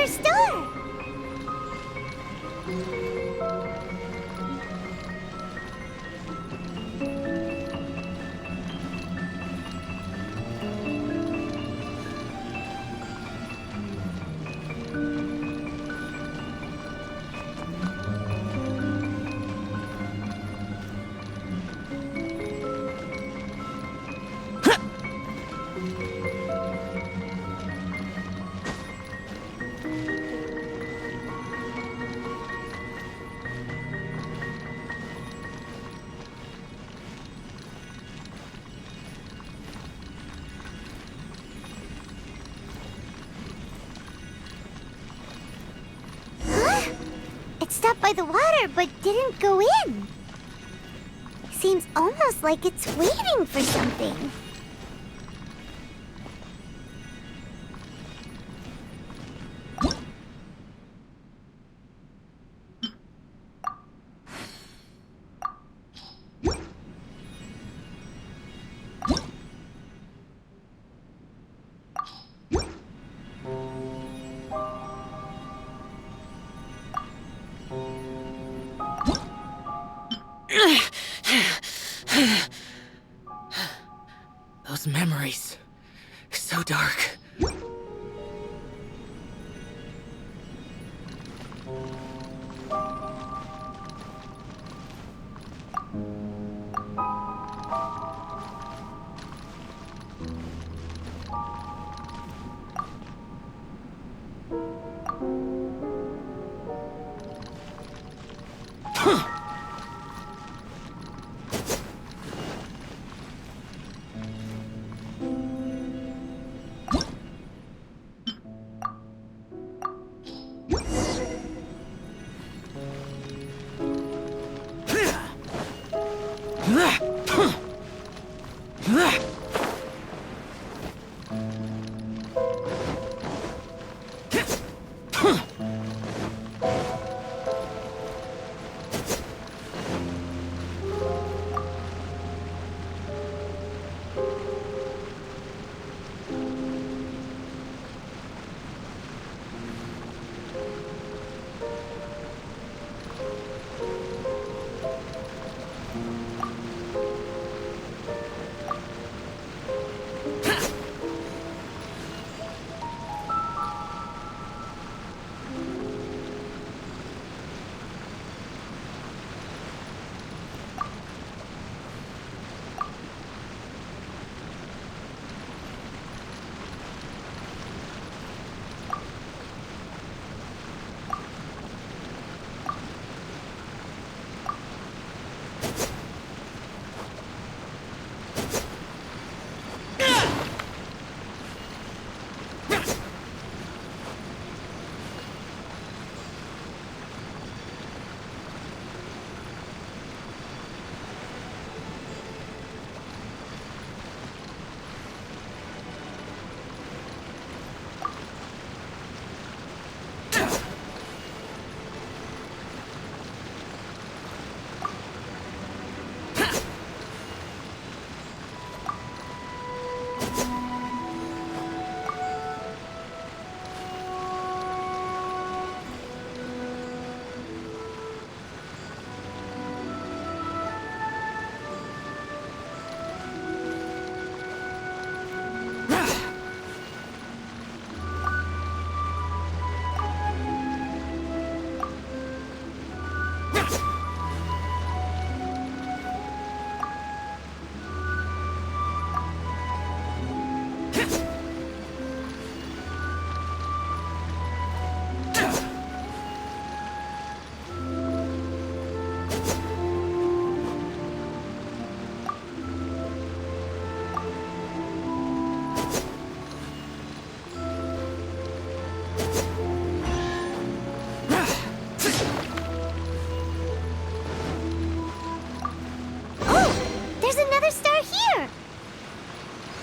another star! It stopped by the water, but didn't go in. Seems almost like it's waiting for something. Those memories. So dark.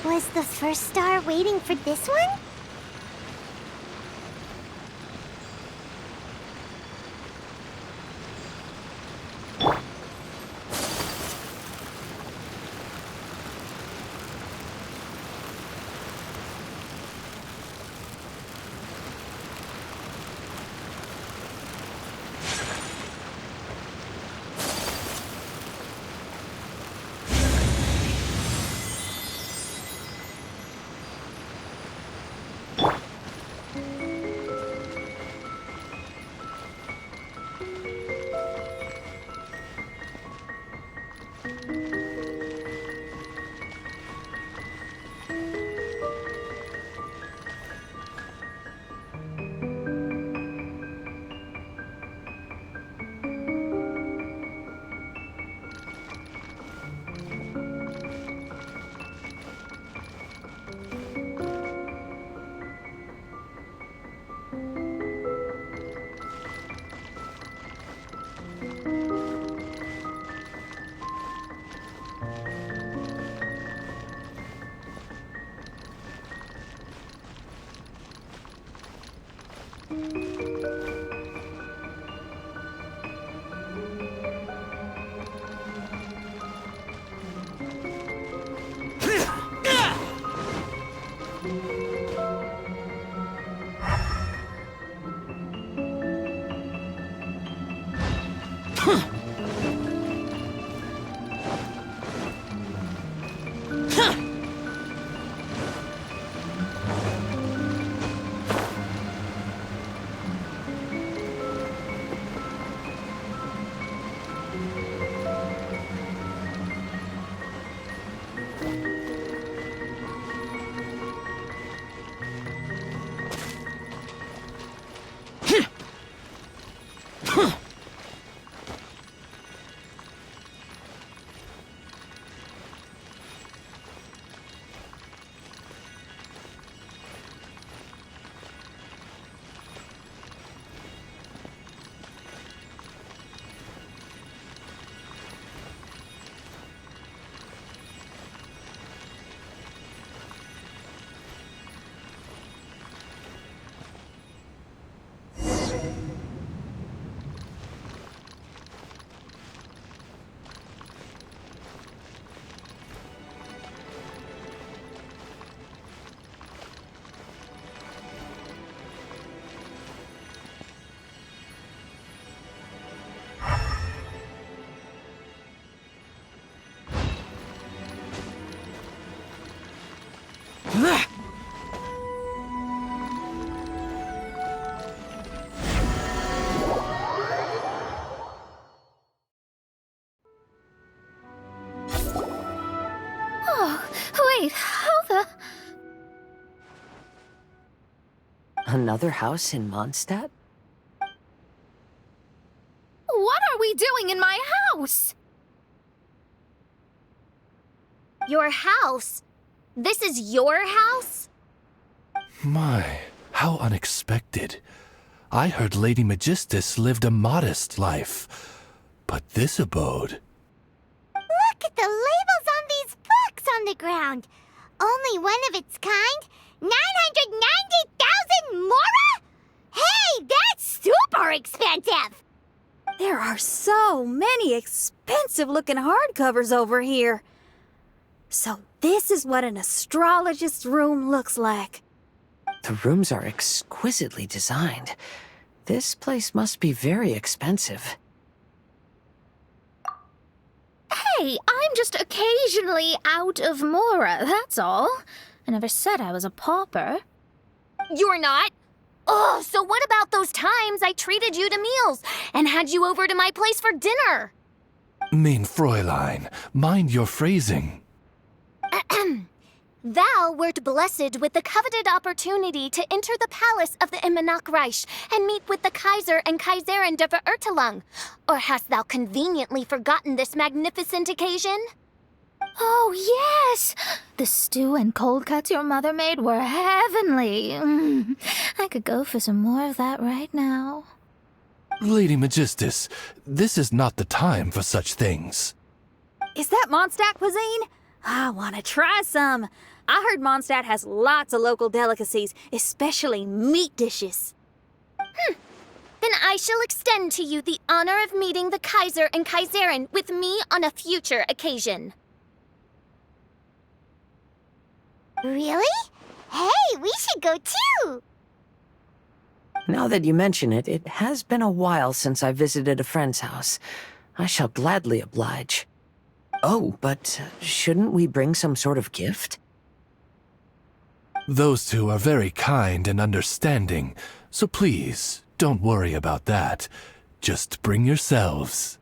Was the first star waiting for this one? Wait, how the... Another house in Mondstadt? What are we doing in my house? Your house? This is your house? My, how unexpected. I heard Lady Magistus lived a modest life, but this abode... Look at the labels on these books on the ground. Only one of its kind? 990,000 mora? Hey, that's super expensive! There are so many expensive-looking hardcovers over here. So this is what an astrologist's room looks like. The rooms are exquisitely designed. This place must be very expensive. Hey, I'm just occasionally out of mora, that's all. I never said I was a pauper. You're not? Oh, so what about those times I treated you to meals and had you over to my place for dinner? Mein Fräulein, mind your phrasing. Thou wert blessed with the coveted opportunity to enter the palace of the Immenachreich and meet with the Kaiser and Kaiserin der Verurteilung. Or hast thou conveniently forgotten this magnificent occasion? Oh, yes! The stew and cold cuts your mother made were heavenly. I could go for some more of that right now. Lady Magistus, this is not the time for such things. Is that Mondstadt cuisine? I want to try some. I heard Mondstadt has lots of local delicacies, especially meat dishes. Then I shall extend to you the honor of meeting the Kaiser and Kaiserin with me on a future occasion. Really? Hey, we should go too! Now that you mention it, it has been a while since I visited a friend's house. I shall gladly oblige. Oh, but shouldn't we bring some sort of gift? Those two are very kind and understanding, so please, don't worry about that. Just bring yourselves.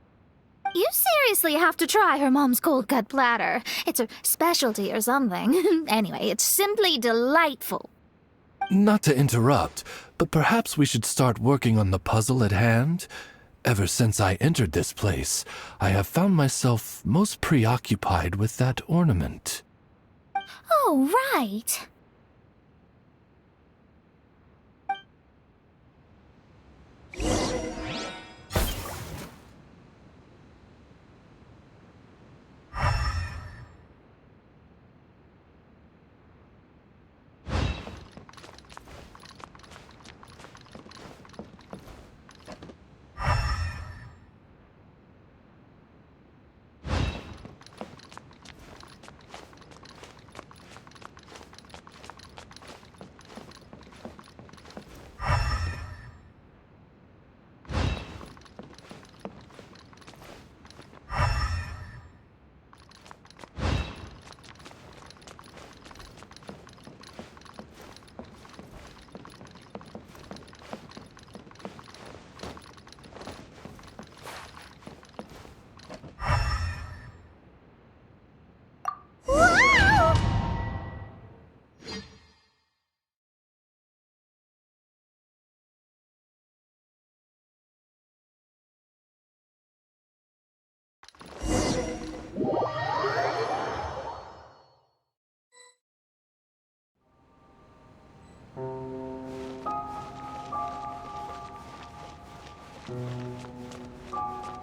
You seriously have to try her mom's cold cut platter. It's a specialty or something. Anyway, it's simply delightful. Not to interrupt, but perhaps we should start working on the puzzle at hand? Ever since I entered this place, I have found myself most preoccupied with that ornament. Oh, right.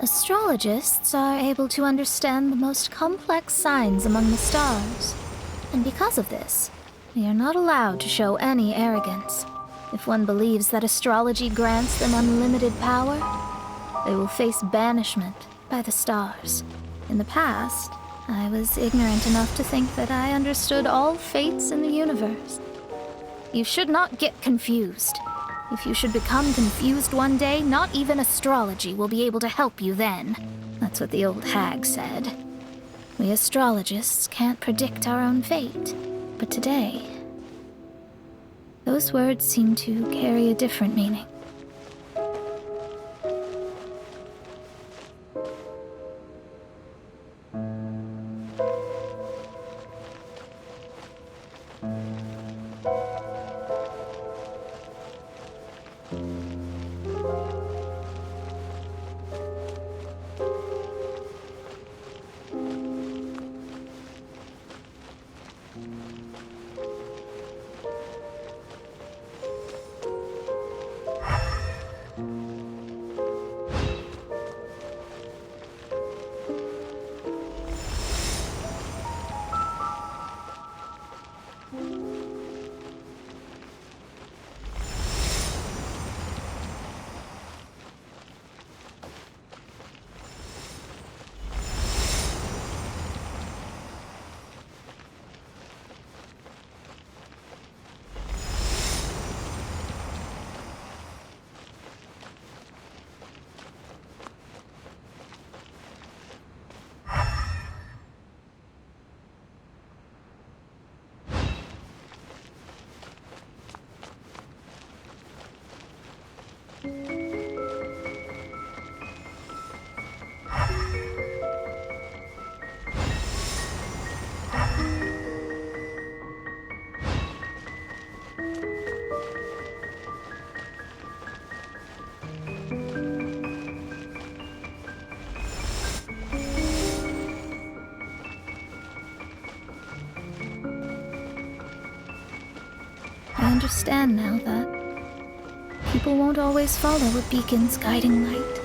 Astrologists are able to understand the most complex signs among the stars. And because of this, we are not allowed to show any arrogance. If one believes that astrology grants them unlimited power, they will face banishment by the stars. In the past, I was ignorant enough to think that I understood all fates in the universe. You should not get confused. If you should become confused one day, not even astrology will be able to help you then. That's what the old hag said. We astrologists can't predict our own fate. But today, those words seem to carry a different meaning. I understand now that people won't always follow a beacon's guiding light.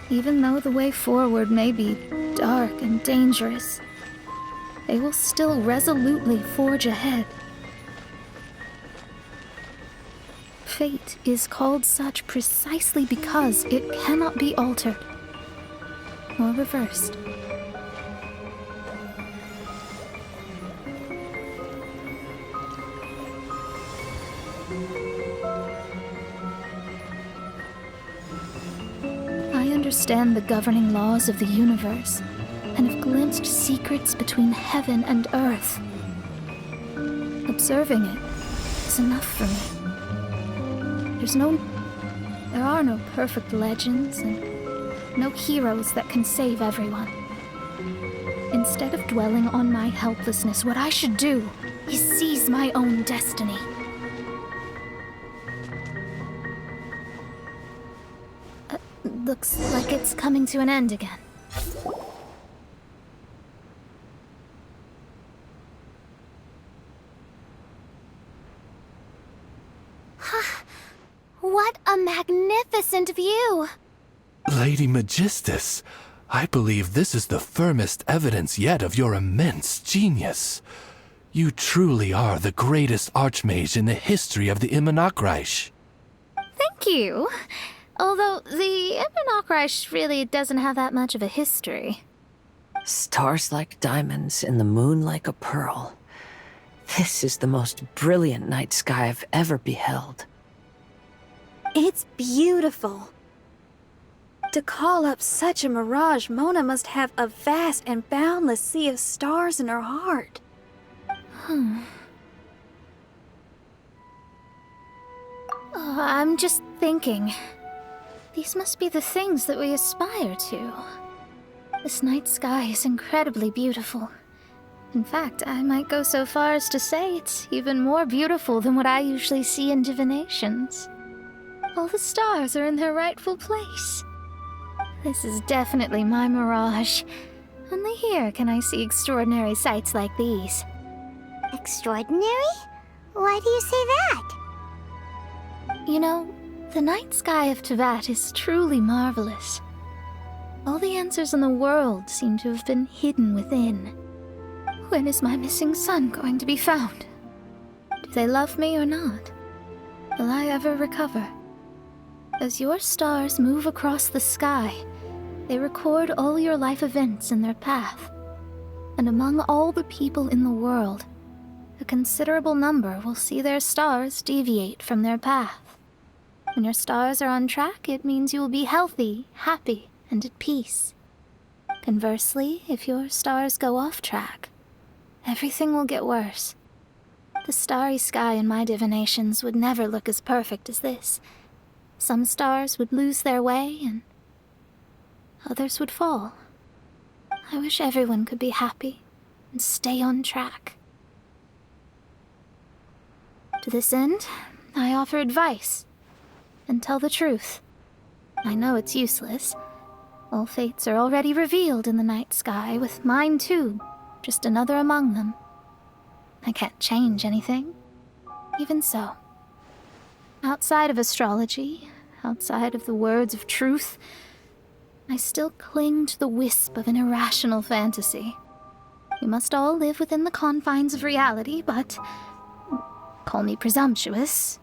Even though the way forward may be dark and dangerous, they will still resolutely forge ahead. Fate is called such precisely because it cannot be altered or reversed. I understand the governing laws of the universe and have glimpsed secrets between heaven and earth. Observing it is enough for me. There are no perfect legends and no heroes that can save everyone. Instead of dwelling on my helplessness, what I should do is seize my own destiny. Looks like it's coming to an end again. What a magnificent view! Lady Magistus, I believe this is the firmest evidence yet of your immense genius. You truly are the greatest archmage in the history of the Immonokreich. Thank you. Although the Immonokreich really doesn't have that much of a history. Stars like diamonds and the moon like a pearl. This is the most brilliant night sky I've ever beheld. It's beautiful. To call up such a mirage, Mona must have a vast and boundless sea of stars in her heart. I'm just thinking. These must be the things that we aspire to. This night sky is incredibly beautiful. In fact, I might go so far as to say it's even more beautiful than what I usually see in divinations. All the stars are in their rightful place. This is definitely my mirage. Only here can I see extraordinary sights like these. Extraordinary? Why do you say that? You know, The night sky of Tevat is truly marvelous. All the answers in the world seem to have been hidden within. When is my missing son going to be found? Do they love me or not? Will I ever recover? As your stars move across the sky, they record all your life events in their path. And among all the people in the world, a considerable number will see their stars deviate from their path. When your stars are on track, it means you will be healthy, happy, and at peace. Conversely, if your stars go off track, everything will get worse. The starry sky in my divinations would never look as perfect as this. Some stars would lose their way, and others would fall. I wish everyone could be happy and stay on track. To this end, I offer advice and tell the truth. I know it's useless. All fates are already revealed in the night sky, with mine too, just another among them. I can't change anything. Even so, outside of astrology, outside of the words of truth, I still cling to the wisp of an irrational fantasy. We must all live within the confines of reality, but call me presumptuous,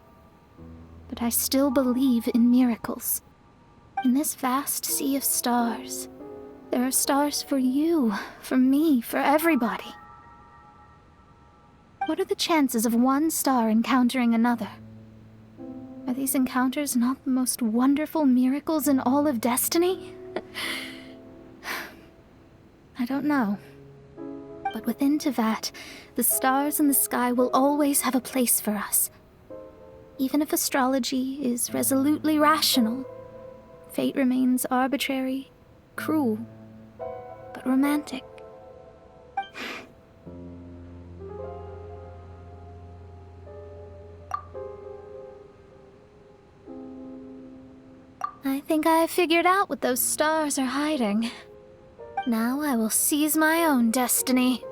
but I still believe in miracles. In this vast sea of stars, there are stars for you, for me, for everybody. What are the chances of one star encountering another? Are these encounters not the most wonderful miracles in all of destiny? I don't know. But within Tevat, the stars in the sky will always have a place for us. Even if astrology is resolutely rational, fate remains arbitrary, cruel, but romantic. I think I have figured out what those stars are hiding. Now I will seize my own destiny.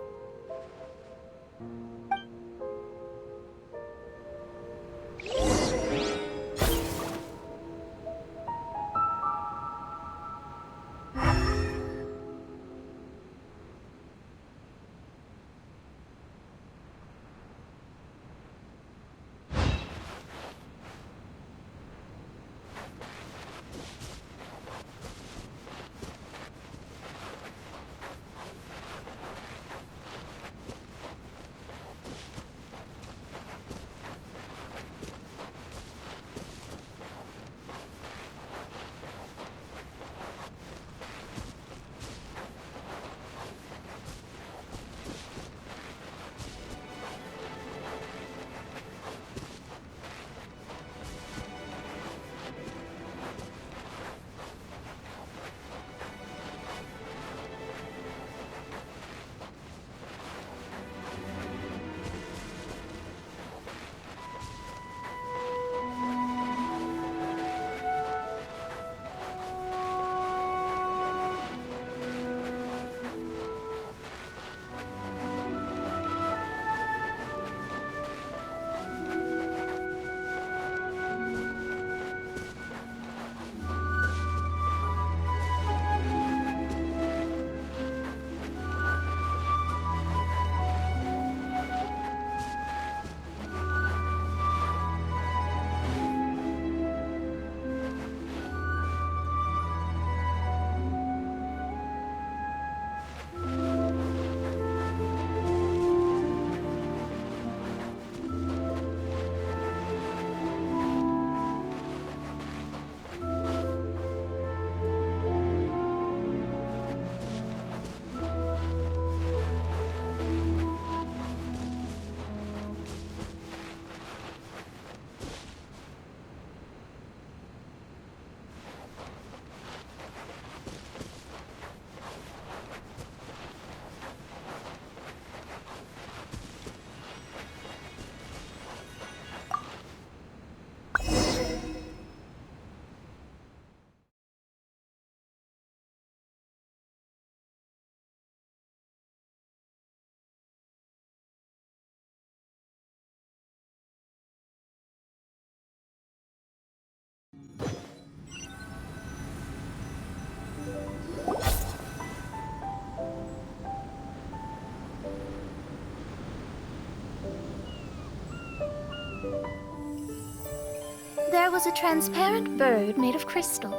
There was a transparent bird made of crystal.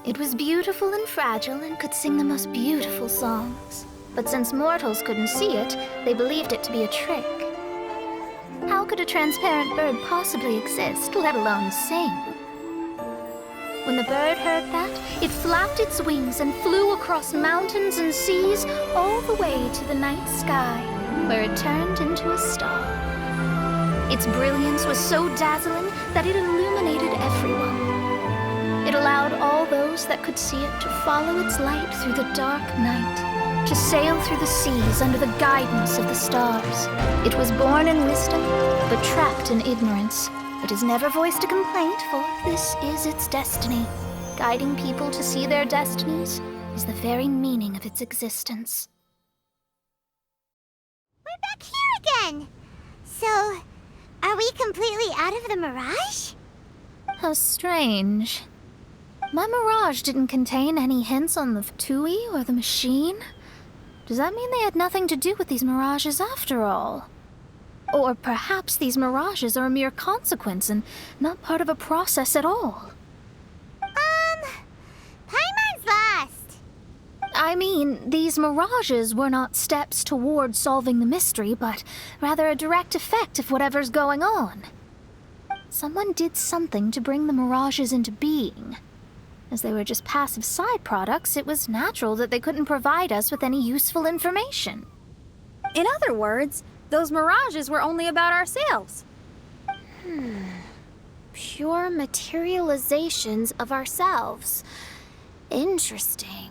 It was beautiful and fragile and could sing the most beautiful songs. But since mortals couldn't see it, they believed it to be a trick. How could a transparent bird possibly exist, let alone sing? When the bird heard that, it flapped its wings and flew across mountains and seas all the way to the night sky, where it turned into a star. Its brilliance was so dazzling that it illuminated everyone. It allowed all those that could see it to follow its light through the dark night, to sail through the seas under the guidance of the stars. It was born in wisdom, but trapped in ignorance. It has never voiced a complaint, for this is its destiny. Guiding people to see their destinies is the very meaning of its existence. We're back here again! So, are we completely out of the mirage? How strange. My mirage didn't contain any hints on the Fatui or the machine. Does that mean they had nothing to do with these mirages after all? Or perhaps these mirages are a mere consequence and not part of a process at all. Paimon's lost. I mean, these mirages were not steps toward solving the mystery, but rather a direct effect of whatever's going on. Someone did something to bring the mirages into being. As they were just passive side products, it was natural that they couldn't provide us with any useful information. In other words, those mirages were only about ourselves. Pure materializations of ourselves. Interesting.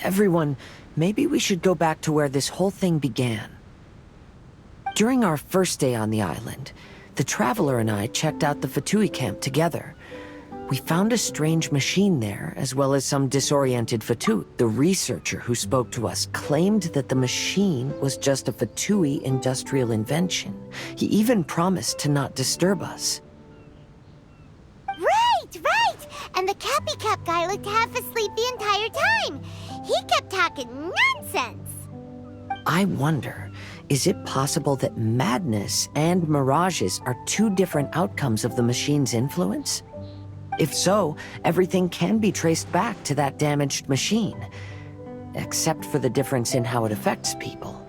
Everyone, maybe we should go back to where this whole thing began. During our first day on the island, the Traveler and I checked out the Fatui camp together. We found a strange machine there, as well as some disoriented Fatui. The researcher who spoke to us claimed that the machine was just a Fatui industrial invention. He even promised to not disturb us. Right! And the Cappy Cap guy looked half asleep the entire time. He kept talking nonsense. I wonder, is it possible that madness and mirages are two different outcomes of the machine's influence? If so, everything can be traced back to that damaged machine, except for the difference in how it affects people.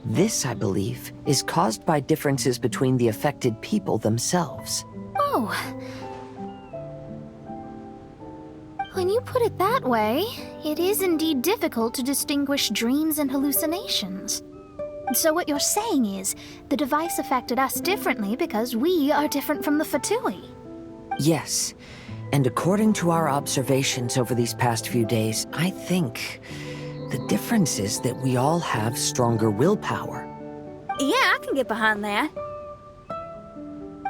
This, I believe, is caused by differences between the affected people themselves. Oh. When you put it that way, it is indeed difficult to distinguish dreams and hallucinations. So what you're saying is, the device affected us differently because we are different from the Fatui. Yes, and according to our observations over these past few days, I think the difference is that we all have stronger willpower. Yeah, I can get behind that.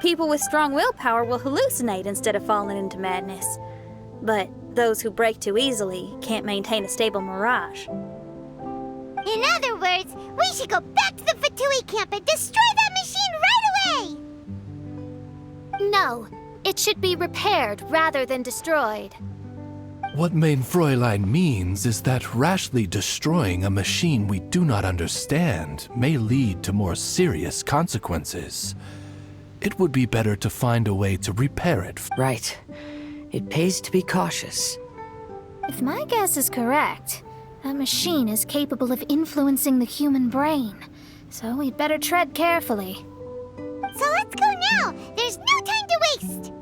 People with strong willpower will hallucinate instead of falling into madness. But those who break too easily can't maintain a stable mirage. In other words, we should go back to the Fatui camp and destroy that machine right away! No, it should be repaired rather than destroyed. What Mein Fräulein means is that rashly destroying a machine we do not understand may lead to more serious consequences. It would be better to find a way to repair it. Right. It pays to be cautious. If my guess is correct, that machine is capable of influencing the human brain, so we'd better tread carefully. So let's go now! There's no time to waste!